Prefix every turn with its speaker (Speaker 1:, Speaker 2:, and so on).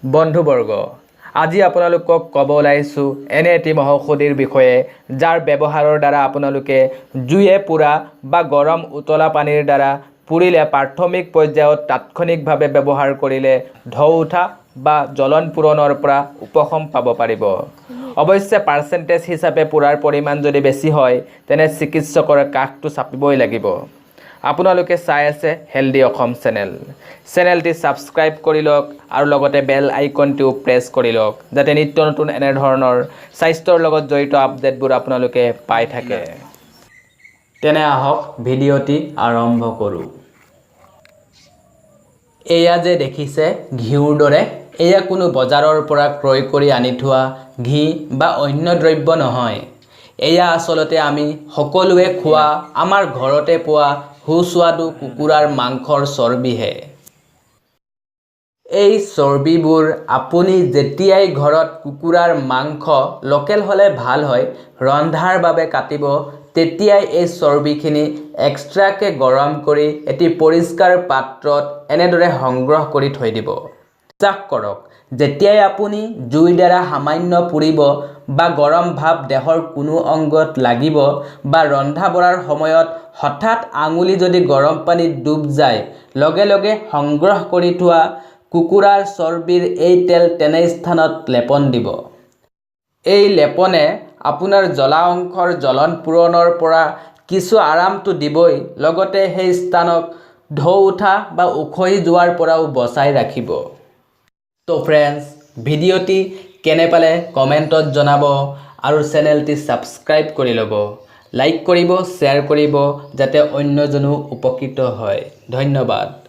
Speaker 1: বন্ধুবৰ্গ আজি আপোনালোকক ক'ব ওলাইছোঁ এনে এটি মহৌষধিৰ বিষয়ে যাৰ ব্যৱহাৰৰ দ্বাৰা আপোনালোকে জুয়ে পুৰা বা গৰম উতলা পানীৰ দ্বাৰা পুৰিলে প্ৰাথমিক পৰ্যায়ত তাৎক্ষণিকভাৱে ব্যৱহাৰ কৰিলে ঢৌ উঠা বা জ্বলন পূৰণৰ পৰা উপশম পাব পাৰিব। অৱশ্যে পাৰ্চেণ্টেজ হিচাপে পুৰাৰ পৰিমাণ যদি বেছি হয় তেনে চিকিৎসকৰ কাষটো চাপিবই লাগিব। আপোনালোকে চাই আছে হেল্ডি অসম চেনেলটি ছাবস্ক্ৰাইব কৰি লওক আৰু লগতে বেল আইকনটিও প্ৰেছ কৰি লওক যাতে নিত্য নতুন এনে ধৰণৰ স্বাস্থ্যৰ লগত জড়িত আপডেটবোৰ আপোনালোকে পাই থাকে। তেনে আহক ভিডিঅ'টি আৰম্ভ কৰোঁ। এয়া যে দেখিছে ঘিউৰ দৰে, এয়া কোনো বজাৰৰ পৰা ক্ৰয় কৰি আনি থোৱা ঘি বা অন্য দ্ৰব্য নহয়। এয়া আচলতে আমি সকলোৱে খোৱা আমাৰ ঘৰতে পোৱা সুস্বাদু কুকুৰাৰ মাংসৰ চৰ্বিহে। এই চৰ্বিবোৰ আপুনি যেতিয়াই ঘৰত কুকুৰাৰ মাংস লোকেল হ'লে ভাল হয় ৰন্ধাৰ বাবে কাটিব, তেতিয়াই এই চৰ্বিখিনি এক্সট্ৰাকৈ গৰম কৰি এটি পৰিষ্কাৰ পাত্ৰত এনেদৰে সংগ্ৰহ কৰি থৈ দিব। বিশ্বাস কৰক, যেতিয়াই আপুনি জুইৰ দ্বাৰা সামান্য পুৰিব বা গৰম ভাৱ দেহৰ কোনো অংগত লাগিব বা ৰন্ধা বঢ়াৰ সময়ত হঠাৎ আঙুলি যদি গৰম পানীত ডুব যায়, লগে লগে সংগ্ৰহ কৰি থোৱা কুকুৰাৰ চৰ্বিৰ এই তেল তেনে স্থানত লেপন দিব। এই লেপনে আপোনাৰ জ্বলা অংশৰ জ্বলন পূৰণৰ পৰা কিছু আৰামটো দিবই, লগতে সেই স্থানক ঢৌ উঠা বা উখহি যোৱাৰ পৰাও বচাই ৰাখিব। তো ফ্ৰেণ্ডছ, ভিডিঅ'টি কেনে পালে কমেণ্টত জনাব আৰু চেনেলটি ছাবস্ক্ৰাইব কৰি ল'ব, লাইক কৰিব, শ্বেয়াৰ কৰিব যাতে অন্যজনো উপকৃত হয়। ধন্যবাদ।